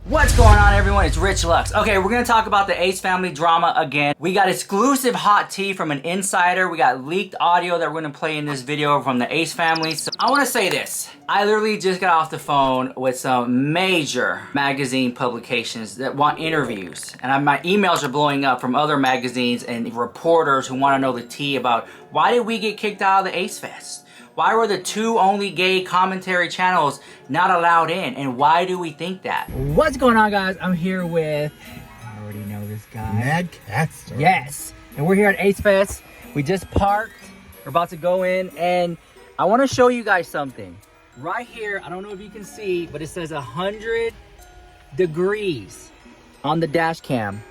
What's going on, everyone? It's Rich Lux. Okay, we're gonna talk about the Ace family drama again. We got exclusive hot tea from an insider. We got leaked audio that we're gonna play in this video from the Ace family. So I wanna say this. I literally just got off the phone with some major magazine publications that want interviews. And my emails are blowing up from other magazines and reporters who wanna know the tea about why did we get kicked out of the ACEFEST? Why were the two only gay commentary channels not allowed in? And why do we think that? What's going on, guys? I'm here with, I already know this guy. Mad Catster. Yes. And we're here at ACEFEST. We just parked. We're about to go in. And I want to show you guys something. Right here, I don't know if you can see, but it says 100 degrees on the dash cam.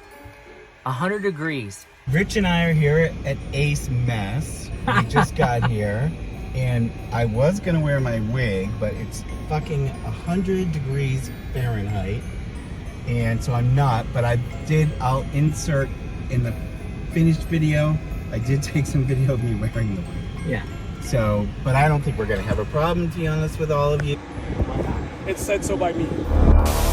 100 degrees. Rich and I are here at Ace Mess. We just got here. And I was gonna wear my wig, but it's fucking 100 degrees Fahrenheit. And so I'm not, but I'll insert in the finished video, I did take some video of me wearing the wig. Yeah. So, but I don't think we're gonna have a problem, to be honest with all of you. It's said so by me.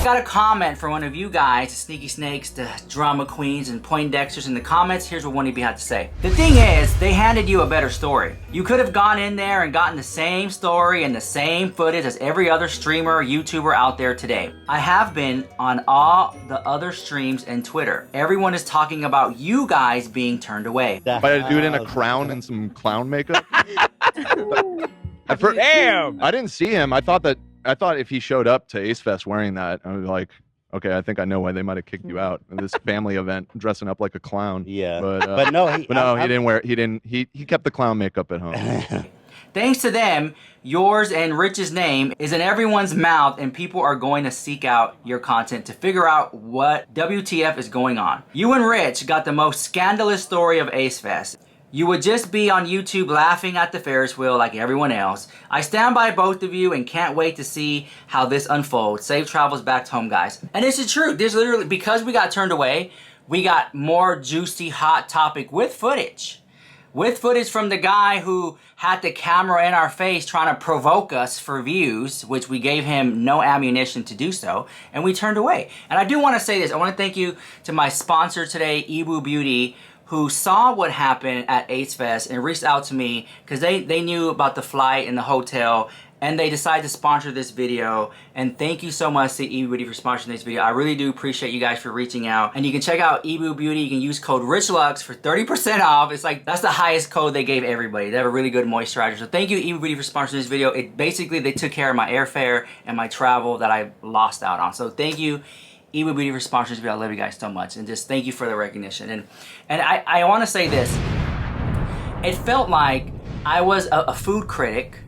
Got a comment from one of you guys, the Sneaky Snakes, the Drama Queens, and Poindexters in the comments. Here's what one of you had to say. The thing is, they handed you a better story. You could have gone in there and gotten the same story and the same footage as every other streamer or YouTuber out there today. I have been on all the other streams and Twitter. Everyone is talking about you guys being turned away. By a dude in a crown and some clown makeup. Damn! I didn't see him. I thought if he showed up to AceFest wearing that, I was like, okay, I think I know why they might have kicked you out in this family event, dressing up like a clown. Yeah, but no, he didn't wear. He kept the clown makeup at home. Thanks to them, yours and Rich's name is in everyone's mouth, and people are going to seek out your content to figure out what WTF is going on. You and Rich got the most scandalous story of AceFest. You would just be on YouTube laughing at the Ferris wheel like everyone else. I stand by both of you and can't wait to see how this unfolds. Safe travels back home, guys. And this is true. This literally, because we got turned away, we got more juicy, hot topic with footage. With footage from the guy who had the camera in our face trying to provoke us for views, which we gave him no ammunition to do so, and we turned away. And I do want to say this. I want to thank you to my sponsor today, Ebu Beauty, who saw what happened at ACEFest and reached out to me because they knew about the flight and the hotel, and they decided to sponsor this video. And thank you so much to Ebu Beauty for sponsoring this video. I really do appreciate you guys for reaching out. And you can check out Ebu Beauty. You can use code RICHLUX for 30% off. It's like, that's the highest code they gave everybody. They have a really good moisturizer. So thank you, Ebu Beauty, for sponsoring this video. Basically, they took care of my airfare and my travel that I lost out on. So thank you, Ebu Beauty, for sponsoring this video. I love you guys so much, and just thank you for the recognition. And I want to say this. It felt like I was a food critic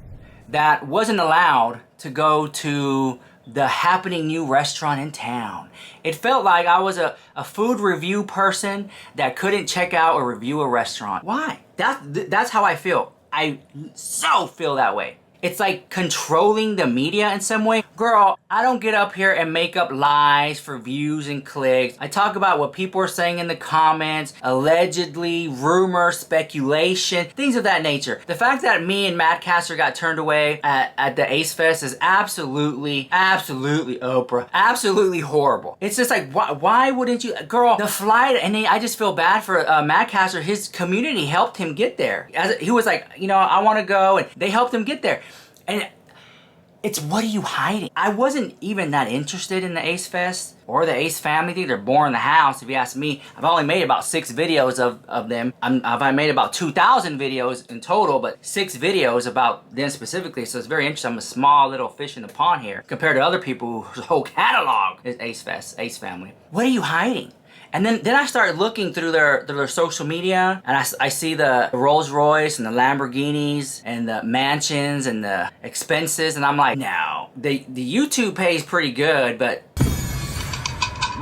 that wasn't allowed to go to the happening new restaurant in town. It felt like I was a food review person that couldn't check out or review a restaurant. Why? That's how I feel. I so feel that way. It's like controlling the media in some way. Girl, I don't get up here and make up lies for views and clicks. I talk about what people are saying in the comments, allegedly, rumor, speculation, things of that nature. The fact that me and Matt Caster got turned away at the ACEFest is absolutely Oprah, absolutely horrible. It's just like, why wouldn't you? Girl, the flight, and I just feel bad for Matt Caster. His community helped him get there. He was like, you know, I want to go, and they helped him get there. And it's, what are you hiding? I wasn't even that interested in the ACEFest or the Ace family thing. They're boring the house, if you ask me. I've only made about 6 videos of them. I've made about 2,000 videos in total, but 6 videos about them specifically. So it's very interesting. I'm a small little fish in the pond here compared to other people whose whole catalog is ACEFest, Ace family. What are you hiding? And then I started looking through their social media, and I see the Rolls Royce and the Lamborghinis and the mansions and the expenses, and I'm like, no, the YouTube pays pretty good, but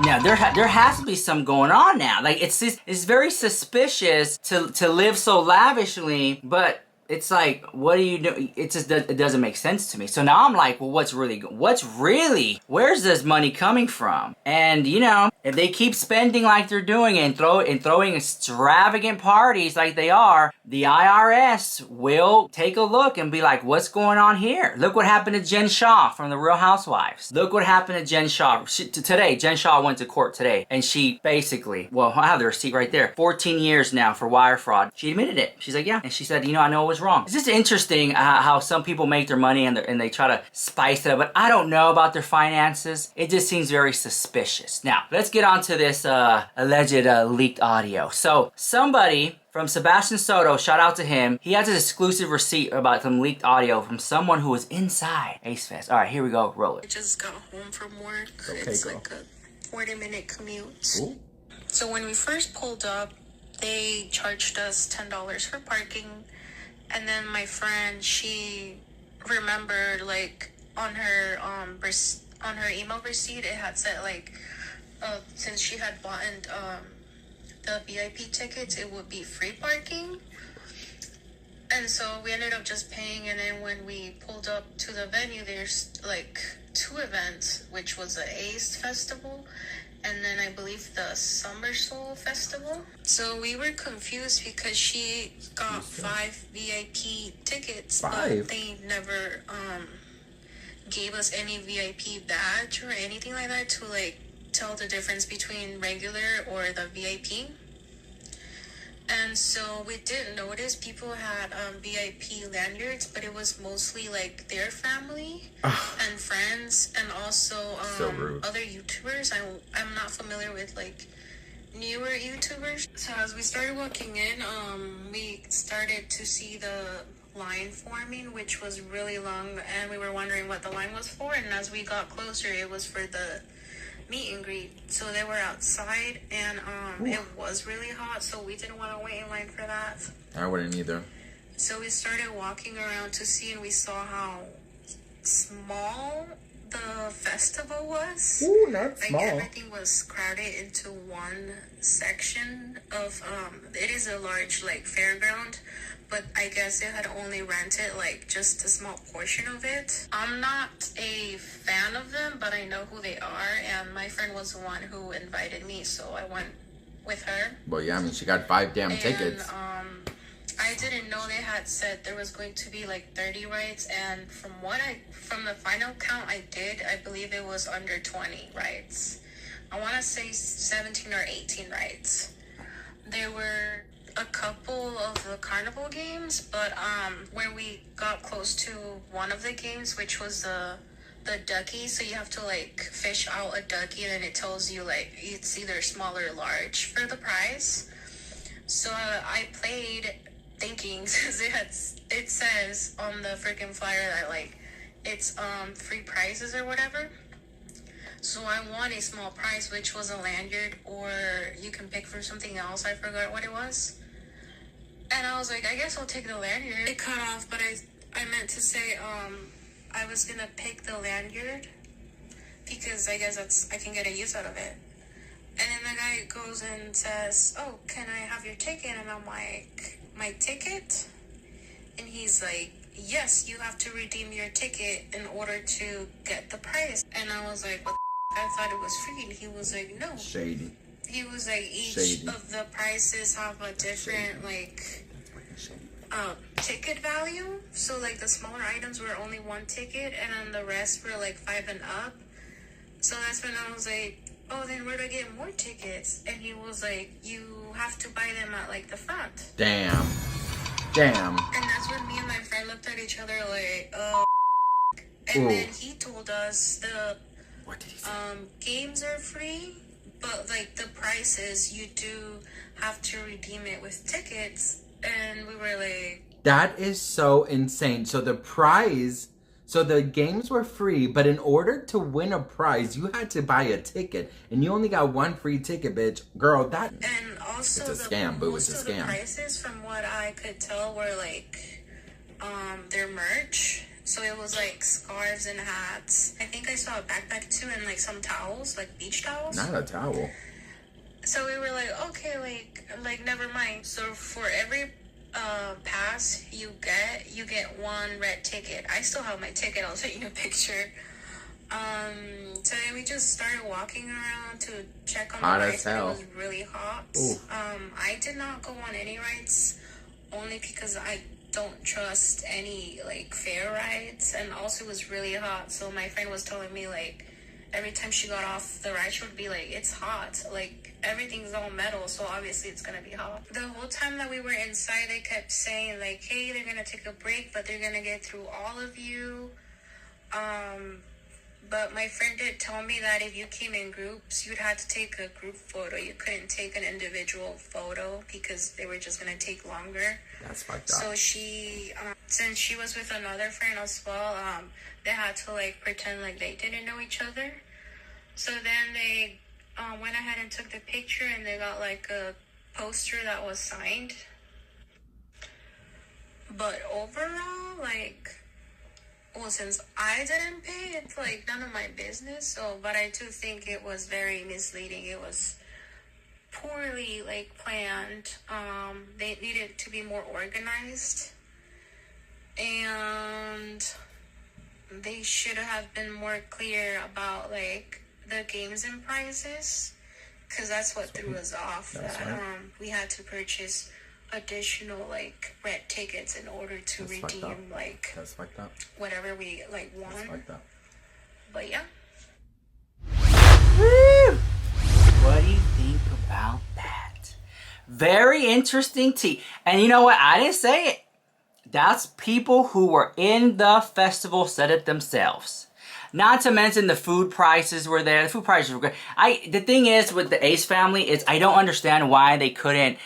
now there has to be some going on now. Like, it's very suspicious to live so lavishly, but it's like, what do you do? It just it doesn't make sense to me. So now I'm like, well, where's this money coming from? And you know, if they keep spending like they're doing and throwing extravagant parties like they are, the IRS will take a look and be like, what's going on here? Look what happened to Jen Shaw from The Real Housewives. Look what happened to Jen Shaw. Today, Jen Shaw went to court today, and she basically, well, I have the receipt right there, 14 years now for wire fraud. She admitted it. She's like, yeah. And she said, you know, I know it was wrong. It's just interesting how some people make their money and they try to spice it up, but I don't know about their finances. It just seems very suspicious. Now, let's get on to this alleged leaked audio. So, somebody from Sebastian Soto, shout out to him. He has an exclusive receipt about some leaked audio from someone who was inside ACEFEST. All right, here we go. Roll it. I just got home from work. Okay, it's girl. like a 40-minute commute. Ooh. So when we first pulled up, they charged us $10 for parking. And then my friend, she remembered, like, on her email receipt, it had said, like, since she had bought the VIP tickets, it would be free parking. And so we ended up just paying, and then when we pulled up to the venue, there's like 2 events, which was the ACE Festival, and then I believe the Summer Soul Festival. So we were confused because she got 5 VIP tickets, but they never gave us any VIP badge or anything like that to like tell the difference between regular or the VIP. And so we did notice people had VIP lanyards, but it was mostly like their family and friends, and also other YouTubers. I'm not familiar with like newer YouTubers. So as we started walking in, we started to see the line forming, which was really long, and we were wondering what the line was for. And as we got closer, it was for the meet and greet. So they were outside, and it was really hot, so we didn't want to wait in line for that. I wouldn't either. So we started walking around to see, and we saw how small the festival was. Ooh, not like small. Everything was crowded into one section of it is a large like fairground, but I guess they had only rented like just a small portion of it. I'm not a fan of them, but I know who they are, and my friend was the one who invited me, so I went with her. Well, yeah, I mean, she got 5 damn tickets. I didn't know they had said there was going to be like 30 rides, and from the final count I did, I believe it was under 20 rides. I want to say 17 or 18 rides. There were a couple of the carnival games, but when we got close to one of the games, which was the ducky, so you have to like fish out a ducky, and then it tells you like it's either small or large for the prize. So I played thinking, because it says on the freaking flyer that like it's free prizes or whatever. So I won a small prize, which was a lanyard, or you can pick for something else. I forgot what it was. And I was like, I guess I'll take the lanyard. It cut off, but I meant to say I was gonna pick the lanyard because I guess I can get a use out of it. And then the guy goes and says, oh, can I have your ticket? And I'm like, my ticket? And he's like, yes, you have to redeem your ticket in order to get the prize. And I was like, what the I thought it was free. And he was like, no. Shady. He was like, each Shady. of the prices have a different, like, ticket value. So, like, the smaller items were only 1 ticket, and then the rest were, like, 5 and up. So that's when I was like, oh, then where do I get more tickets? And he was like, you have to buy them at, like, the front. Damn. And that's when me and my friend looked at each other like, and then he told us What did he say? games are free, but like the prices, you do have to redeem it with tickets. And we were like, That is so insane. So the games were free, but in order to win a prize, you had to buy a ticket, and you only got 1 free ticket, bitch. Girl, that... and also It's a scam, boo. It's a most of scam. the prices, from what I could tell, were like their merch. So it was like scarves and hats. I think I saw a backpack too, and like some towels, like beach towels. Not a towel. So we were like, okay, like never mind. So for every pass you get one red ticket. I still have my ticket. I'll take you a picture. So then we just started walking around to check on Hot the as rides, and it hell. was really hot. Ooh. I did not go on any rides, only because I don't trust any like fair rides, and also it was really hot. So my friend was telling me like every time she got off the ride, she would be like, "It's hot. Like everything's all metal, so obviously it's gonna be hot." The whole time that we were inside, they kept saying like, "Hey, they're gonna take a break, but they're gonna get through all of you." But my friend did tell me that if you came in groups, you'd have to take a group photo. You couldn't take an individual photo because they were just going to take longer. That's fucked up. So she, since she was with another friend as well, they had to like pretend like they didn't know each other. So then they went ahead and took the picture, and they got like a poster that was signed. But overall, like, well, since I didn't pay, it's like none of my business. So, but I do think it was very misleading. It was poorly like planned. They needed to be more organized, and they should have been more clear about like the games and prizes, because that's what threw us off. That's That right. we had to purchase additional like red tickets in order to That's fucked up. redeem like That's fucked up. whatever we like That's want. fucked up. But yeah. Woo! What do you think about that? Very interesting tea. And you know what? I didn't say it. That's people who were in the festival said it themselves. Not to mention the food prices were there. The food prices were good. The thing is with the Ace family is I don't understand why they couldn't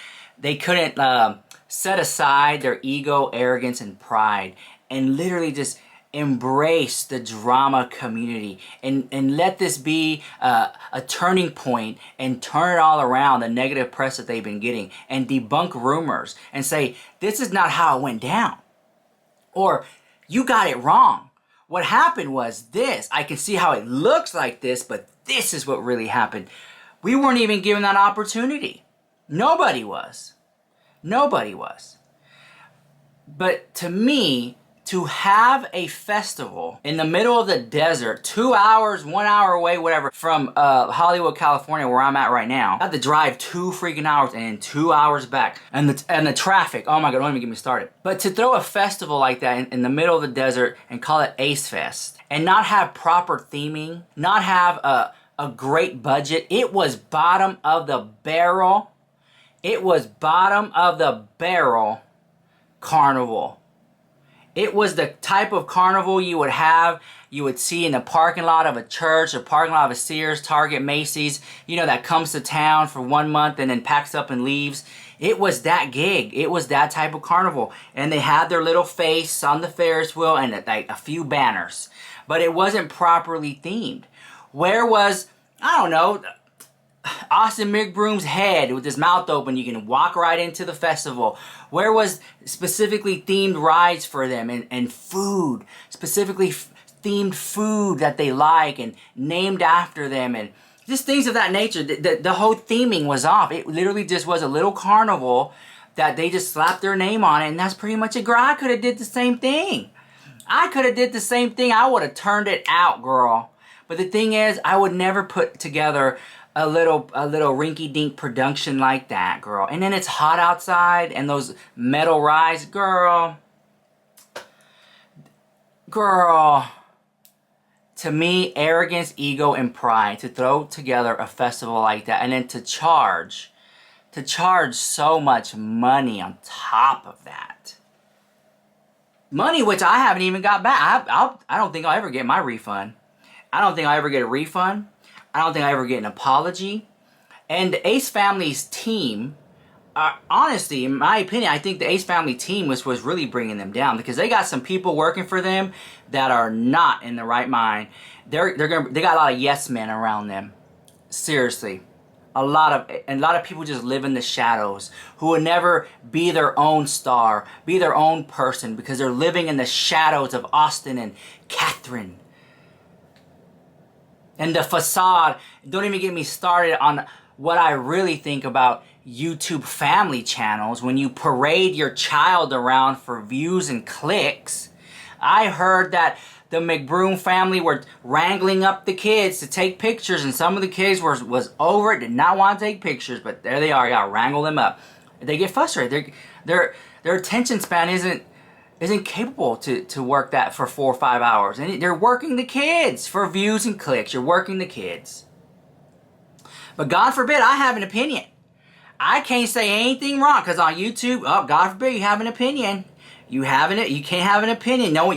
set aside their ego, arrogance, and pride and literally just embrace the drama community and let this be a turning point and turn it all around, the negative press that they've been getting, and debunk rumors and say, this is not how it went down. Or, you got it wrong. What happened was this. I can see how it looks like this, but this is what really happened. We weren't even given that opportunity. Nobody was. Nobody was. But to me, to have a festival in the middle of the desert, 2 hours, 1 hour away, whatever, from Hollywood, California, where I'm at right now, I have to drive 2 freaking hours and then 2 hours back. And the traffic, oh my God, don't even get me started. But to throw a festival like that in the middle of the desert and call it ACEFEST and not have proper theming, not have a great budget, it was bottom of the barrel. It was bottom of the barrel carnival. It was the type of carnival you would see in the parking lot of a church, a parking lot of a Sears, Target, Macy's, you know, that comes to town for 1 month and then packs up and leaves. It was that gig. It was that type of carnival. And they had their little face on the Ferris wheel and like a few banners. But it wasn't properly themed. Where was, I don't know, Austin McBroom's head with his mouth open? You can walk right into the festival. Where was specifically themed rides for them and food, specifically themed food that they like and named after them and just things of that nature? The whole theming was off. It literally just was a little carnival that they just slapped their name on it, and that's pretty much it. Girl, I could have did the same thing. I would have turned it out, girl. But the thing is, I would never put together a little rinky-dink production like that, girl. And then it's hot outside and those metal rides, girl. To me, arrogance, ego, and pride to throw together a festival like that and then to charge so much money on top of that. Money which I haven't even got back. I don't think I'll ever get my refund. I don't think I'll ever get a refund. I don't think I ever get an apology. And the Ace Family's team, honestly, in my opinion, I think the Ace Family team was really bringing them down because they got some people working for them that are not in the right mind. They got a lot of yes men around them. Seriously. A lot of people just live in the shadows who will never be their own star, be their own person because they're living in the shadows of Austin and Catherine. And the facade. Don't even get me started on what I really think about YouTube family channels, when you parade your child around for views and clicks. I heard that the McBroom family were wrangling up the kids to take pictures, and some of the kids was over it, did not want to take pictures, but there they are. You gotta wrangle them up. They get frustrated. Their attention span isn't capable to work that for 4 or 5 hours. And they're working the kids for views and clicks. You're working the kids. But God forbid I have an opinion. I can't say anything wrong, because on YouTube, oh, God forbid you have an opinion. You can't have an opinion. No,